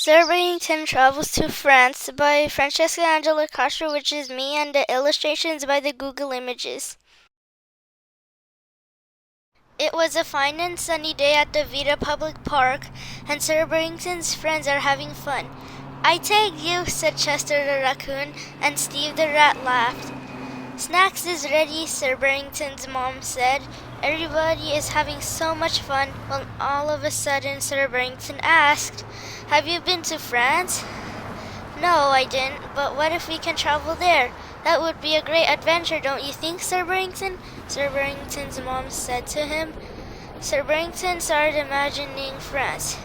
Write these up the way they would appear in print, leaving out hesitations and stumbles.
Sir Birdington Travels to France by Francesca Castro, which is me, and the illustrations by the Goggle Images. It was a fine and sunny day at the Vita Public Park, and Sir Birdington's friends are having fun. "I take you," said Chester the raccoon, and Steve the rat laughed. "Snacks is ready," Sir Birdington's mom said. Everybody is having so much fun when all of a sudden Sir Birdington asked, "Have you been to France?" "No, I didn't, but what if we can travel there? That would be a great adventure, don't you think, Sir Birdington?" Sir Birdington's mom said to him. Sir Birdington started imagining France.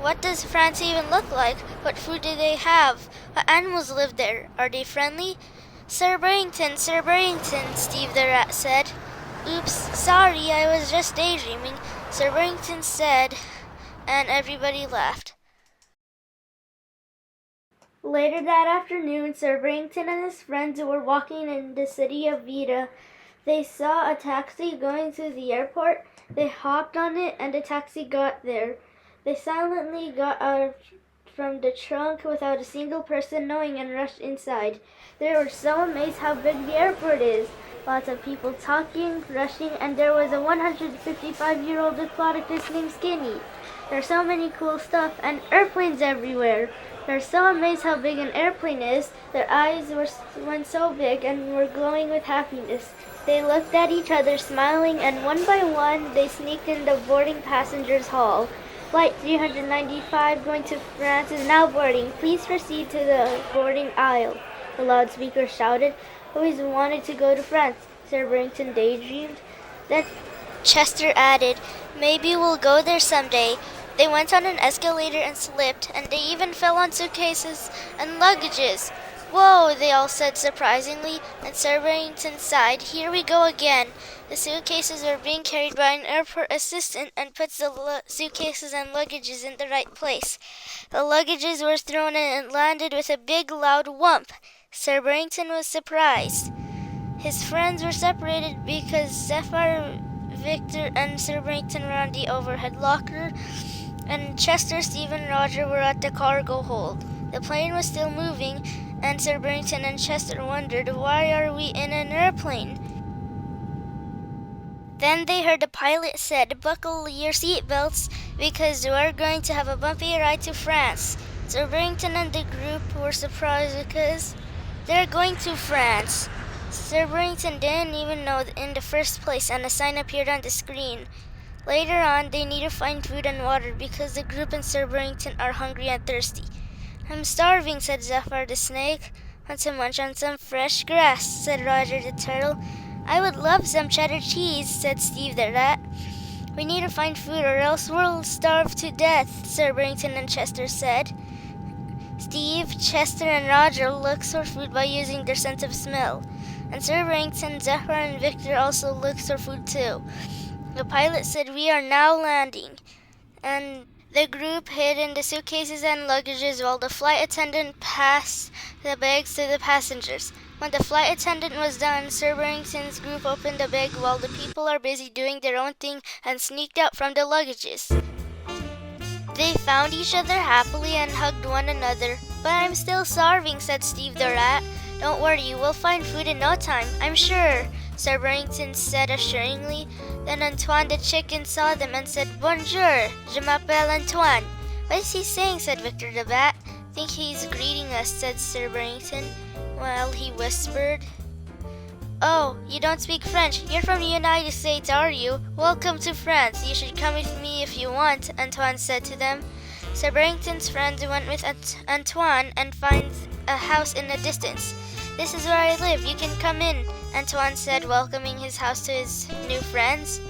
What does France even look like? What food do they have? What animals live there? Are they friendly? Sir Birdington, Steve the rat said. "Oops, sorry, I was just daydreaming," Sir Birdington said, and everybody laughed. Later that afternoon, Sir Birdington and his friends were walking in the city of Vita. They saw a taxi going to the airport. They hopped on it, and the taxi got there. They silently got out from the trunk without a single person knowing and rushed inside. They were so amazed how big the airport is. Lots of people talking, rushing, and there was a 155-year-old aquaticus named Skinny. There's so many cool stuff, and airplanes everywhere. They're so amazed how big an airplane is. Their eyes went so big and were glowing with happiness. They looked at each other smiling, and one by one they sneaked in the boarding passengers hall. "Flight 395 going to France is now boarding. Please proceed to the boarding aisle," the loudspeaker shouted. "Always wanted to go to France," Sir Birdington daydreamed. Then Chester added, "Maybe we'll go there someday." They went on an escalator and slipped, and they even fell on suitcases and luggages. "Whoa," they all said surprisingly, and Sir Birdington sighed. "Here we go again." The suitcases were being carried by an airport assistant and puts the suitcases and luggages in the right place. The luggages were thrown in and landed with a big loud whump. Sir Birdington was surprised. His friends were separated because Zephyr, Victor, and Sir Birdington were on the overhead locker, and Chester, Steve, and Roger were at the cargo hold. The plane was still moving, and Sir Birdington and Chester wondered, "Why are we in an airplane?" Then they heard the pilot said, "Buckle your seatbelts because we're going to have a bumpy ride to France." Sir Birdington and the group were surprised because they're going to France. Sir Birdington didn't even know in the first place, and a sign appeared on the screen. Later on, they need to find food and water because the group and Sir Birdington are hungry and thirsty. "I'm starving," said Zephyr the snake. "Want to munch on some fresh grass," said Roger the turtle. "I would love some cheddar cheese," said Steve the rat. "We need to find food or else we'll starve to death," Sir Birdington and Chester said. Steve, Chester, and Roger looked for food by using their sense of smell. And Sir Birdington, Zephyr, and Victor also looked for food too. The pilot said, "We are now landing," and the group hid in the suitcases and luggages while the flight attendant passed the bags to the passengers. When the flight attendant was done, Sir Birdington's group opened the bag while the people are busy doing their own thing and sneaked out from the luggages. They found each other happily and hugged one another. "But I'm still starving," said Steve the rat. "Don't worry, we'll find food in no time, I'm sure," Sir Birdington said assuringly. Then Antoine the chicken saw them and said, "Bonjour, je m'appelle Antoine." "What is he saying?" said Victor the bat. "Think he's greeting us," said Sir Birdington, while he whispered, "Oh, you don't speak French. You're from the United States, are you? Welcome to France. You should come with me if you want," Antoine said to them. Sir Birdington's friends went with Antoine and found a house in the distance. "This is where I live. You can come in," Antoine said, welcoming his house to his new friends.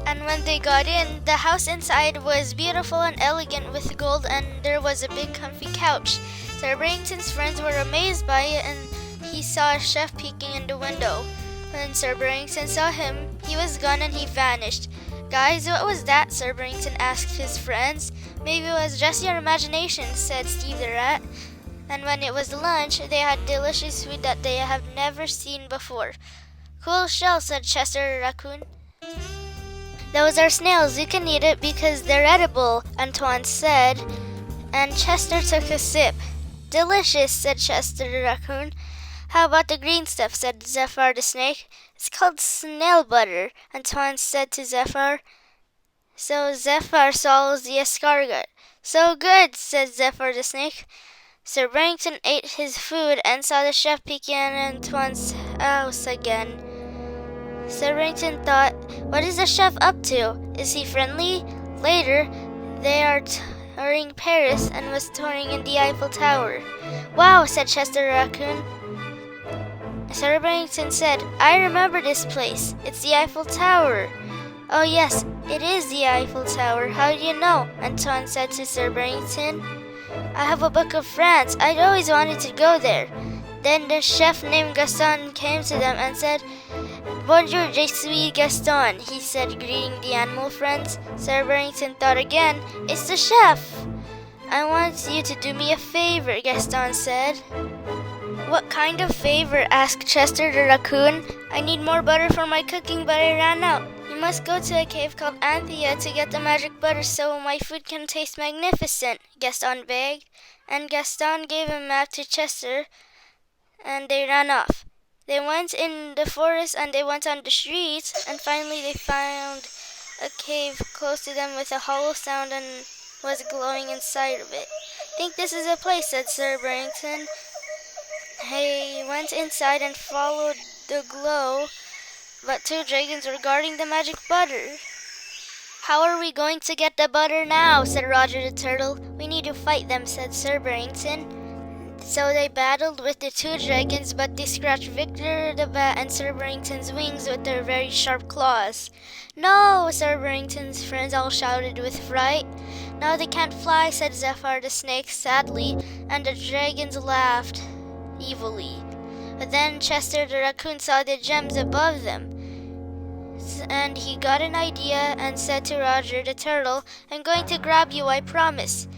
And when they got in, the house inside was beautiful and elegant with gold, and there was a big comfy couch. Sir Birdington's friends were amazed by it, and he saw a chef peeking in the window. When Sir Birdington saw him, he was gone and he vanished. "Guys, what was that?" Sir Birdington asked his friends. "Maybe it was just your imagination," said Steve the rat. And when it was lunch, they had delicious food that they have never seen before. "Cool shell," said Chester the raccoon. "Those are snails. You can eat it because they're edible," Antoine said. and Chester took a sip. Delicious, said Chester the raccoon. How about the green stuff, said Zephyr the snake. It's called snail butter, Antoine said to Zephyr. So Zephyr swallows the escargot. So good, said Zephyr the snake. Sir Barrington ate his food and saw the chef peeking at Antoine's house again. Sir Barrington thought, what is the chef up to? Is he friendly? Later, they are touring Paris and was touring in the Eiffel Tower. Wow, said Chester the raccoon. Sir Barrington said, I remember this place. It's the Eiffel Tower. Oh yes, it is the Eiffel Tower. How do you know? Antoine said to Sir Barrington. I have a book of France. I'd always wanted to go there. Then the chef named Gaston came to them and said, Bonjour, je suis Gaston, he said, greeting the animal friends. Sir Barrington thought again, it's the chef. I want you to do me a favor, Gaston said. What kind of favor? Asked Chester the raccoon. I need more butter for my cooking, but I ran out. You must go to a cave called Anthea to get the magic butter so my food can taste magnificent, Gaston begged. And Gaston gave a map to Chester, and they ran off. They went in the forest and they went on the streets, and finally they found a cave close to them with a hollow sound and was glowing inside of it. Think this is a place, said Sir Barrington. He went inside and followed the glow, but 2 dragons were guarding the magic butter. How are we going to get the butter now? Said Roger the turtle. We need to fight them, said Sir Barrington. So they battled with the 2 dragons, but they scratched Victor the bat and Sir Barrington's wings with their very sharp claws. No, Sir Barrington's friends all shouted with fright. Now they can't fly, said Zephyr the snake sadly, and the dragons laughed evilly. But then Chester the raccoon saw the gems above them, and he got an idea and said to Roger the turtle, I'm going to grab you, I promise.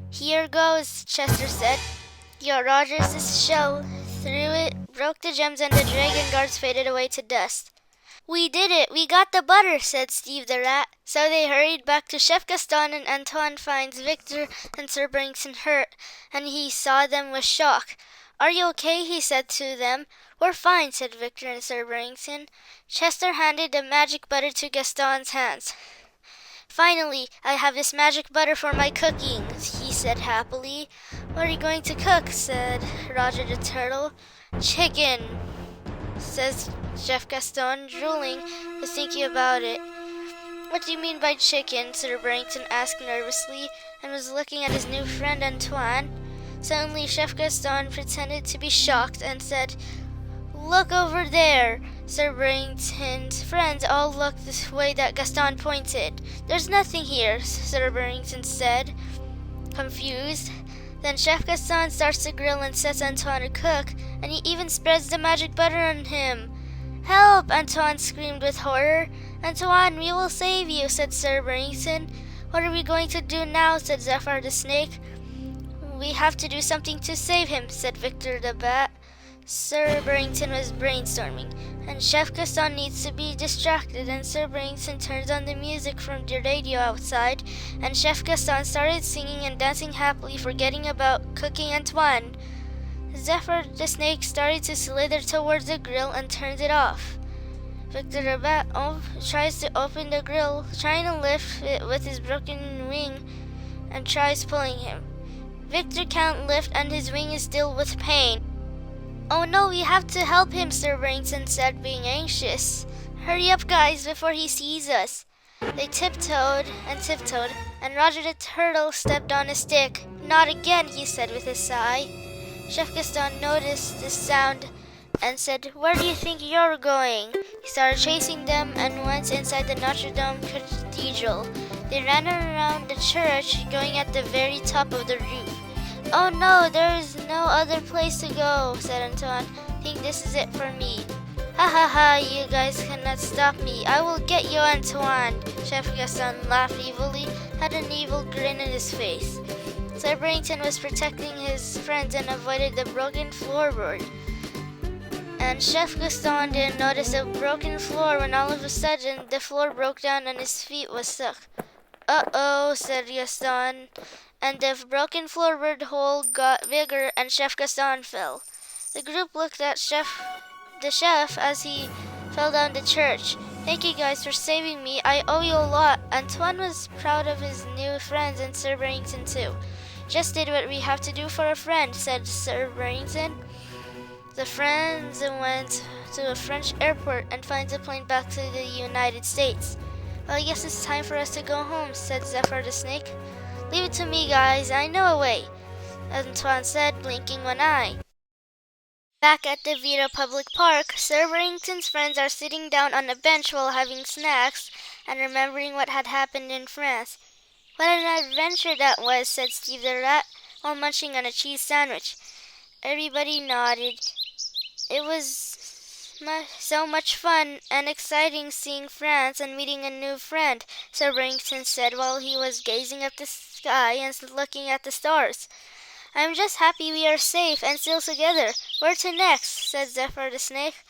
Here goes, Chester said. Yo, Rogers' shell threw it, broke the gems, and the dragon guards faded away to dust. We did it! We got the butter, said Steve the rat. So they hurried back to Chef Gaston, and Antoine finds Victor and Sir Barrington hurt, and he saw them with shock. Are you okay? He said to them. We're fine, said Victor and Sir Barrington. Chester handed the magic butter to Gaston's hands. Finally, I have this magic butter for my cooking, he said happily. What are you going to cook? Said Roger the turtle. Chicken, says Chef Gaston, drooling, but thinking about it. What do you mean by chicken? Sir Barrington asked nervously, and was looking at his new friend Antoine. Suddenly, Chef Gaston pretended to be shocked and said, Look over there. Sir Barrington's friends all looked the way that Gaston pointed. There's nothing here, Sir Barrington said, confused. Then Chef Gaston starts to grill and sets Antoine to cook, and he even spreads the magic butter on him. Help! Antoine screamed with horror. Antoine, we will save you, said Sir Barrington. What are we going to do now? Said Zephyr the snake. We have to do something to save him, said Victor the bat. Sir Barrington was brainstorming, and Chef Gaston needs to be distracted, and Sir Barrington turns on the music from the radio outside, and Chef Gaston started singing and dancing happily, forgetting about cooking Antoine. Zephyr the snake started to slither towards the grill and turned it off. Victor the bat tries to open the grill, trying to lift it with his broken wing, and tries pulling him. Victor can't lift, and his wing is still with pain. Oh no, we have to help him, Sir Barrington said, being anxious. Hurry up, guys, before he sees us. They tiptoed, and Roger the turtle stepped on a stick. Not again, he said with a sigh. Chef Gaston noticed this sound and said, Where do you think you're going? He started chasing them and went inside the Notre Dame Cathedral. They ran around the church, going at the very top of the roof. Oh no, there is no other place to go, said Antoine. Think this is it for me. Ha ha ha, you guys cannot stop me. I will get you, Antoine. Chef Gaston laughed evilly, had an evil grin on his face. Sir Barrington was protecting his friends and avoided the broken floorboard. And Chef Gaston didn't notice the broken floor when all of a sudden the floor broke down and his feet was stuck. Uh-oh, said Gaston. and the broken floorboard hole got bigger and Chef Gaston fell. The group looked at the chef as he fell down the church. Thank you guys for saving me. I owe you a lot. Antoine was proud of his new friends and Sir Birdington too. Just did what we have to do for a friend, said Sir Birdington. The friends went to a French airport and find a plane back to the United States. Well, I guess it's time for us to go home, said Zephyr the snake. Leave it to me, guys. I know a way, Antoine said, blinking one eye. Back at the Vita Public Park, Sir Birdington's friends are sitting down on a bench while having snacks and remembering what had happened in France. What an adventure that was, said Steve the Rat, while munching on a cheese sandwich. Everybody nodded. It was so much fun and exciting seeing France and meeting a new friend, Sir Birdington said while he was gazing up the sky and looking at the stars. I'm just happy we are safe and still together. Where to next? Said Zephyr the snake.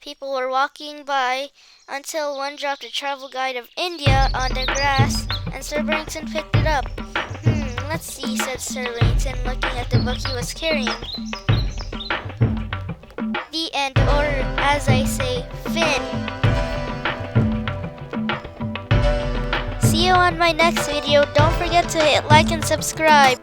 People were walking by until one dropped a travel guide of India on the grass and Sir Birdington picked it up. Let's see, said Sir Birdington, looking at the book he was carrying. The end, or as I say, fin. See you on my next video. Don't forget to hit like and subscribe.